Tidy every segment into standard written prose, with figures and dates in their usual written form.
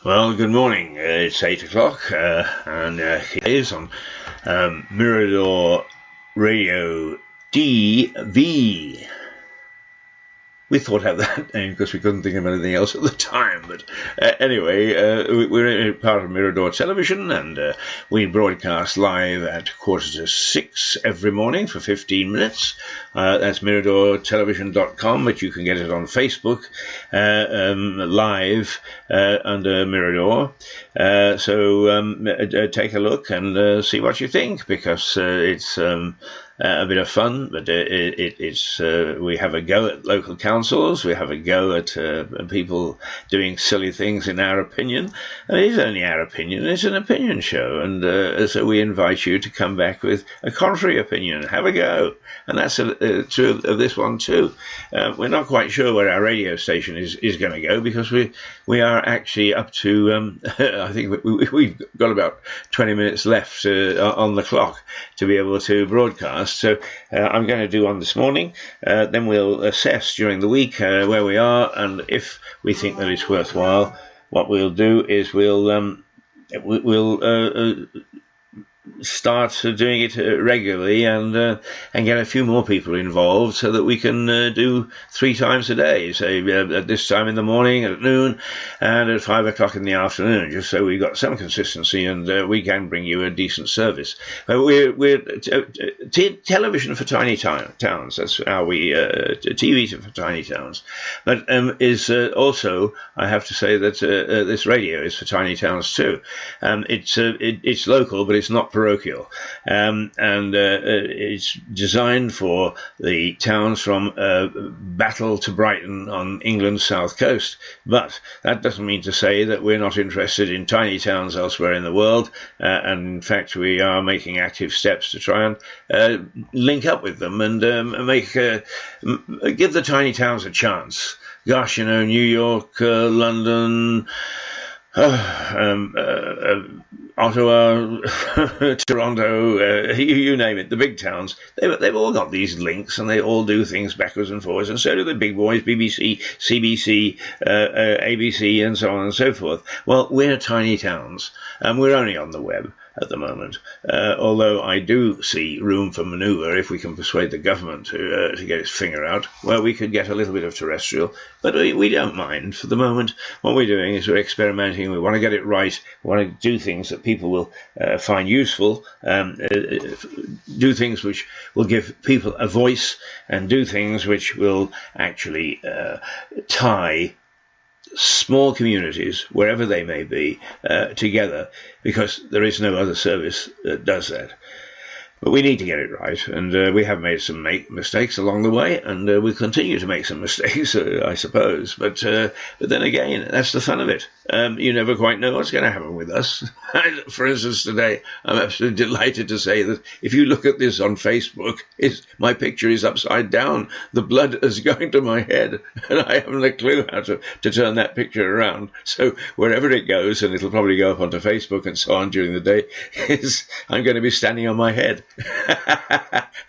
Well, good morning. It's 8 o'clock, and it is on Mirador Radio DV. We thought out that name because we couldn't think of anything else at the time. But anyway, we're part of Mirador Television, and we broadcast live at 5:45 every morning for 15 minutes. That's miradortelevision.com, but you can get it on Facebook live under Mirador. So take a look and see what you think, because it's a bit of fun, but it's we have a go at local councils, we have a go at people doing silly things in our opinion, and it is only our opinion, it's an opinion show, and so we invite you to come back with a contrary opinion, have a go, and that's true of this one too. We're not quite sure where our radio station is going to go, because we are actually up to, I think we've got about 20 minutes left on the clock to be able to broadcast. So I'm going to do one this morning, then we'll assess during the week where we are, and if we think that it's worthwhile, what we'll do is we'll start doing it regularly, and get a few more people involved, so that we can do 3 times a day, say at this time in the morning, at noon, and at 5 o'clock in the afternoon, just so we've got some consistency, and we can bring you a decent service. We're television for tiny towns. That's how we TV for tiny towns. But is also, I have to say that this radio is for tiny towns too. It's local, but it's not parochial, and it's designed for the towns from Battle to Brighton on England's south coast. But that doesn't mean to say that we're not interested in tiny towns elsewhere in the world, and in fact we are making active steps to try and link up with them and give the tiny towns a chance. Gosh, New York, London, Ottawa, Toronto, you name it, the big towns, they've all got these links, and they all do things backwards and forwards, and so do the big boys, BBC, CBC, ABC, and so on and so forth. Well, we're tiny towns, and we're only on the web at the moment, although I do see room for manoeuvre if we can persuade the government to get its finger out, where we could get a little bit of terrestrial, but we don't mind. For the moment, what we're doing is we're experimenting. We want to get it right. We want to do things that people will find useful, do things which will give people a voice, and do things which will actually tie small communities, wherever they may be, together, because there is no other service that does that. But we need to get it right, and we have made some mistakes along the way, and we'll continue to make some mistakes, I suppose. But then again, that's the fun of it. You never quite know what's going to happen with us. For instance, today, I'm absolutely delighted to say that if you look at this on Facebook, my picture is upside down. The blood is going to my head, and I haven't a clue how to turn that picture around. So wherever it goes, and it'll probably go up onto Facebook and so on during the day, I'm going to be standing on my head.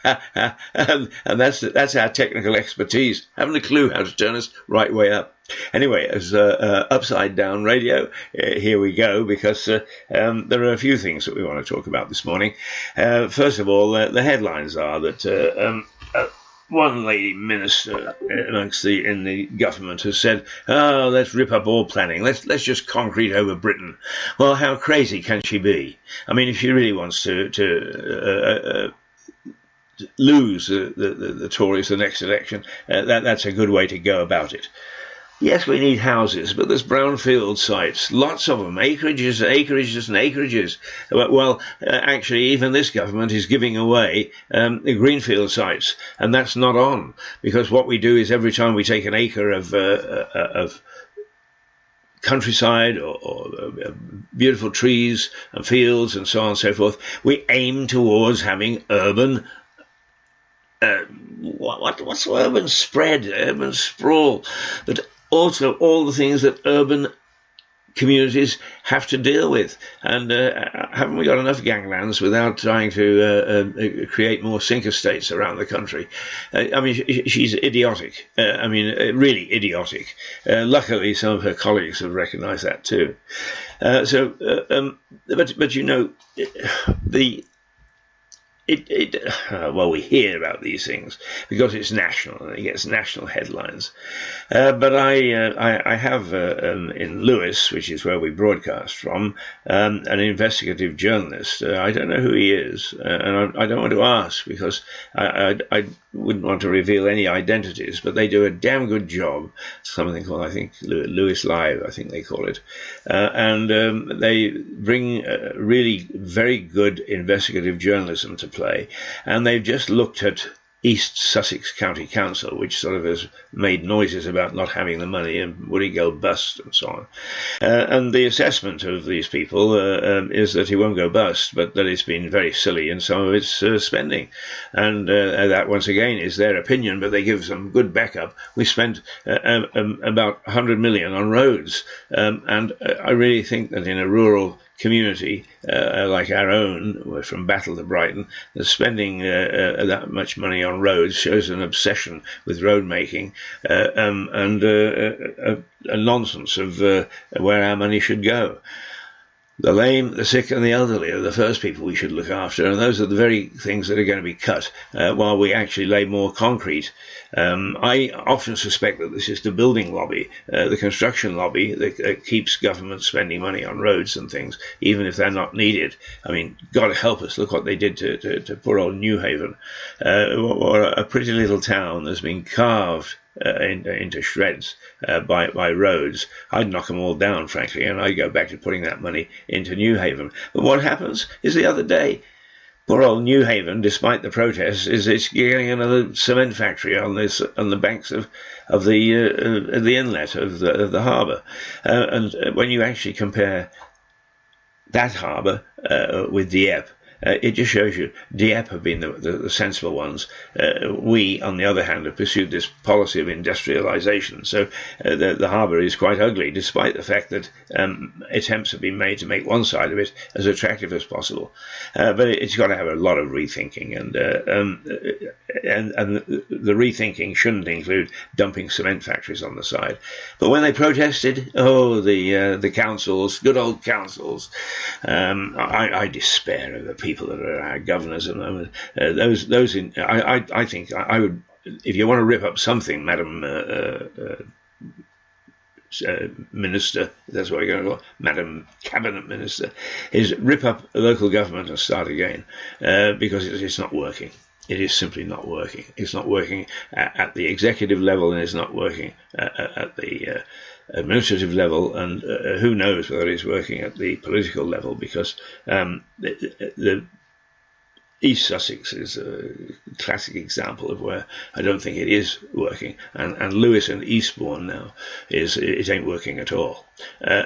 and that's our technical expertise, having a clue how to turn us right way up. Anyway, as Upside Down Radio, here we go, because there are a few things that we want to talk about this morning. First of all, the headlines are that one lady minister in the government has said, "Oh, let's rip up all planning. Let's just concrete over Britain." Well, how crazy can she be? I mean, if she really wants to lose the Tories the next election, that's a good way to go about it. Yes, we need houses, but there's brownfield sites, lots of them, acreages and acreages. Well, actually, even this government is giving away the greenfield sites, and that's not on, because what we do is every time we take an acre of countryside or beautiful trees and fields and so on and so forth, we aim towards having urban what's urban spread, urban sprawl, but also all the things that urban communities have to deal with. And haven't we got enough ganglands without trying to create more sinker states around the country? I mean, she's idiotic. I mean, really idiotic. Luckily, some of her colleagues have recognised that too. But you know, well, we hear about these things because it's national and it gets national headlines. But I have in Lewis, which is where we broadcast from, an investigative journalist. I don't know who he is, and I don't want to ask because I wouldn't want to reveal any identities. But they do a damn good job. Something called, I think, Lewis Live, I think they call it, and they bring really very good investigative journalism to play, and they've just looked at East Sussex County Council, which sort of has made noises about not having the money and would he go bust and so on. And the assessment of these people is that he won't go bust, but that it's been very silly in some of its spending. And that, once again, is their opinion, but they give some good backup. We spent about 100 million on roads, and I really think that in a rural community like our own, we're from Battle to Brighton, the spending that much money on roads shows an obsession with road making and a nonsense of where our money should go. The lame, the sick and the elderly are the first people we should look after, and those are the very things that are going to be cut while we actually lay more concrete. I often suspect that this is the building lobby, the construction lobby, that keeps government spending money on roads and things, even if they're not needed. I mean, God help us, look what they did to poor old Newhaven, or a pretty little town that's been carved into shreds by roads. I'd knock them all down, frankly, and I'd go back to putting that money into Newhaven. But what happens is the other day, poor old Newhaven, despite the protests, is getting another cement factory on the banks of the inlet of the harbour. And when you actually compare that harbour with Dieppe, it just shows you Dieppe have been the sensible ones. We, on the other hand, have pursued this policy of industrialisation. So the harbour is quite ugly, despite the fact that attempts have been made to make one side of it as attractive as possible. But it's got to have a lot of rethinking, and the rethinking shouldn't include dumping cement factories on the side. But when they protested, the councils, good old councils, I despair of the people that are our governors at the moment. I think I would, if you want to rip up something, Madam Minister, that's what you're going to call Madam Cabinet Minister, is rip up local government and start again, because it's not working. It is simply not working. It's not working at the executive level, and it's not working at the administrative level, and who knows whether it's working at the political level, because the East Sussex is a classic example of where I don't think it is working, and Lewis and Eastbourne now it ain't working at all.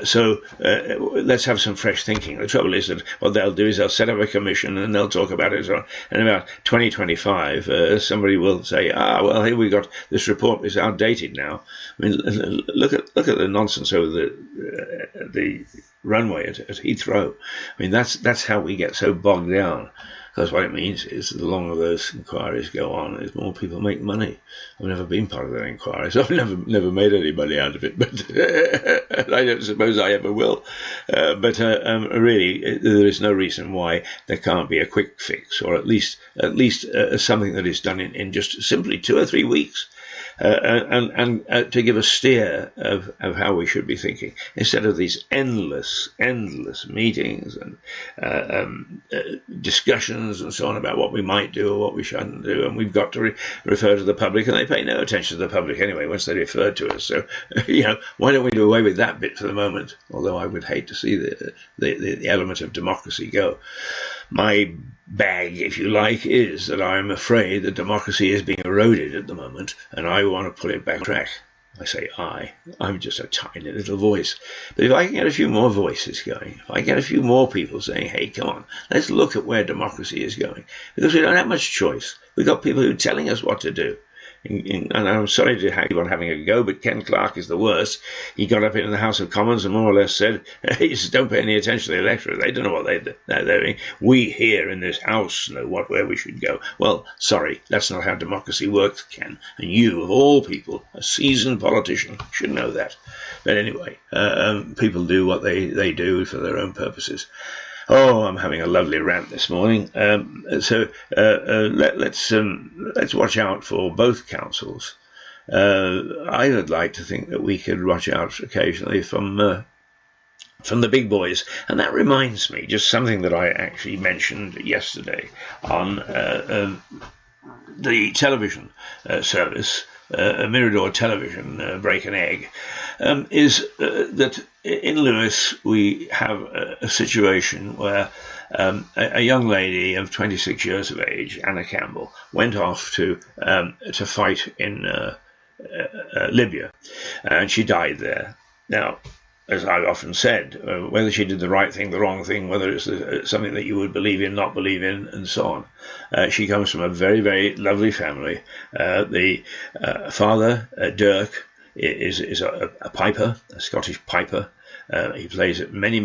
So let's have some fresh thinking. The trouble is that what they'll do is they'll set up a commission and they'll talk about it. And in about 2025, somebody will say, well, here we got this report is outdated now. I mean, look at the nonsense over the runway at Heathrow. I mean, that's how we get so bogged down. Because what it means is the longer those inquiries go on, is more people make money. I've never been part of that inquiry, so I've never made any money out of it, but I don't suppose I ever will. But really, there is no reason why there can't be a quick fix, or at least something that is done in just simply 2 or 3 weeks. And to give a steer of how we should be thinking, instead of these endless meetings and discussions and so on about what we might do or what we shouldn't do, and we've got to refer to the public, and they pay no attention to the public anyway once they refer to us. So, why don't we do away with that bit for the moment? Although I would hate to see the element of democracy go. My bag, if you like, is that I'm afraid that democracy is being eroded at the moment, and I want to put it back on track. I say I'm just a tiny little voice. But if I can get a few more voices going, if I get a few more people saying, hey, come on, let's look at where democracy is going, because we don't have much choice. We've got people who are telling us what to do. And I'm sorry to keep on having a go, but Ken Clarke is the worst. He got up in the House of Commons and more or less said, he just don't pay any attention to the electorate. They don't know what they're doing. We here in this House know where we should go. Well, sorry, that's not how democracy works, Ken. And you, of all people, a seasoned politician, should know that. But anyway, people do what they do for their own purposes. Oh, I'm having a lovely rant this morning. So let's watch out for both councils. I would like to think that we could watch out occasionally from the big boys. And that reminds me, just something that I actually mentioned yesterday on the television service, Mirador Television, Break an Egg, is that in Lewis we have a situation where a young lady of 26 years of age, Anna Campbell, went off to fight in Libya, and she died there. Now, as I've often said, whether she did the right thing, the wrong thing, whether it's something that you would believe in, not believe in, and so on. She comes from a very, very lovely family. The father, Dirk, is a piper, a Scottish piper. He plays at many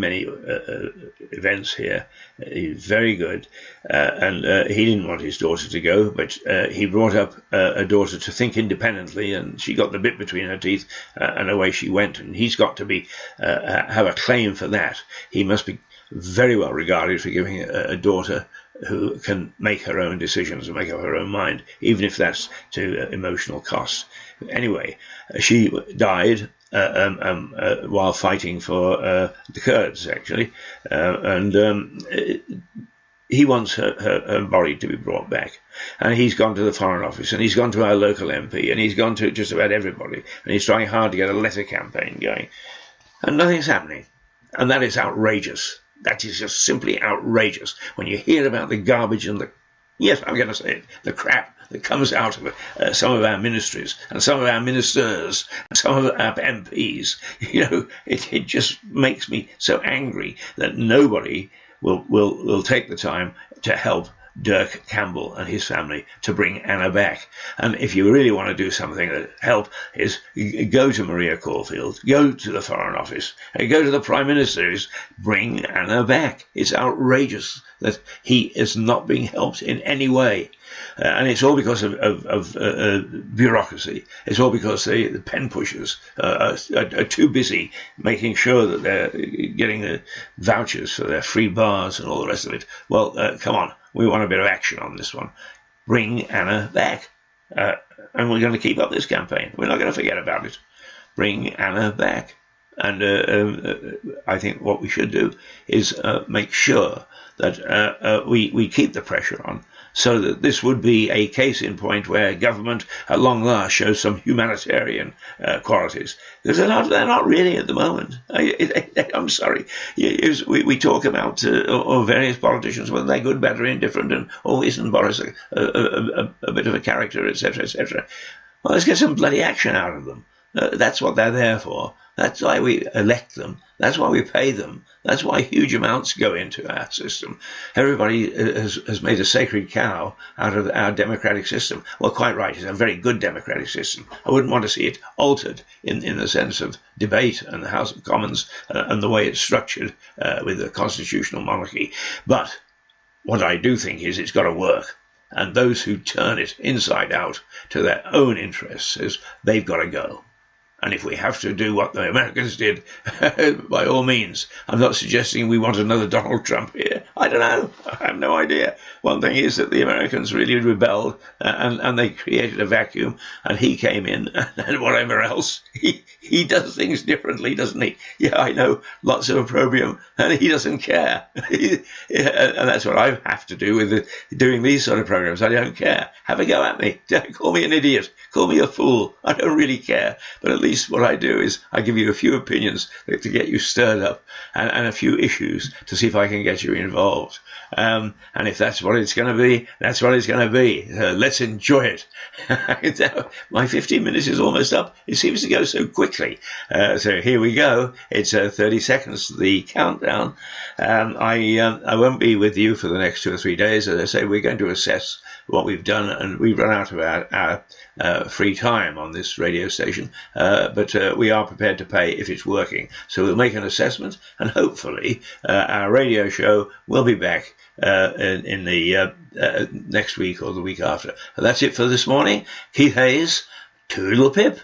events here. He's very good, and he didn't want his daughter to go, but he brought up a daughter to think independently, and she got the bit between her teeth, and away she went. And he's got to have a claim for that. He must be very well regarded for giving a daughter who can make her own decisions and make up her own mind, even if that's to emotional cost. Anyway, she died while fighting for the Kurds, actually, and he wants her body to be brought back. And he's gone to the Foreign Office, and he's gone to our local MP, and he's gone to just about everybody, and he's trying hard to get a letter campaign going. And nothing's happening. And that is outrageous. That is just simply outrageous. When you hear about the garbage and yes, I'm going to say it, the crap that comes out of some of our ministries and some of our ministers and some of our MPs, it just makes me so angry that nobody will take the time to help Dirk Campbell and his family to bring Anna back. And if you really want to do something that help, is go to Maria Caulfield, go to the Foreign Office, go to the Prime Minister, bring Anna back. It's outrageous that he is not being helped in any way. And it's all because of bureaucracy. It's all because the pen pushers are too busy making sure that they're getting the vouchers for their free bars and all the rest of it. Well, come on. We want a bit of action on this one. Bring Anna back. And we're going to keep up this campaign. We're not going to forget about it. Bring Anna back. And I think what we should do is make sure that we keep the pressure on, so that this would be a case in point where government at long last shows some humanitarian qualities. Because they're not really at the moment. I'm sorry. We talk about various politicians, whether they're good, bad, or indifferent, and isn't Boris a bit of a character, etc., etc. Well, let's get some bloody action out of them. That's what they're there for. That's why we elect them. That's why we pay them. That's why huge amounts go into our system. Everybody has made a sacred cow out of our democratic system. Well, quite right. It's a very good democratic system. I wouldn't want to see it altered in the sense of debate and the House of Commons and the way it's structured with a constitutional monarchy. But what I do think is it's got to work. And those who turn it inside out to their own interests, they've got to go. And if we have to do what the Americans did, by all means. I'm not suggesting we want another Donald Trump here. I don't know. I have no idea. One thing is that the Americans really rebelled and they created a vacuum, and he came in and whatever else. He does things differently, doesn't he? Yeah, I know, lots of opprobrium, and he doesn't care. And that's what I have to do with doing these sort of programs. I don't care. Have a go at me. Call me an idiot. Call me a fool. I don't really care. But at least least what I do is I give you a few opinions to get you stirred up, and a few issues to see if I can get you involved. And if that's what it's going to be, that's what it's going to be. Let's enjoy it. My 15 minutes is almost up. It seems to go so quickly. So here we go. It's 30 seconds, the countdown. I won't be with you for the next 2 or 3 days. As I say, we're going to assess what we've done, and we've run out of our free time on this radio station, but we are prepared to pay if it's working. So we'll make an assessment, and hopefully our radio show will be back in the next week or the week after. That's it for this morning. Keith Hayes, toodle pip.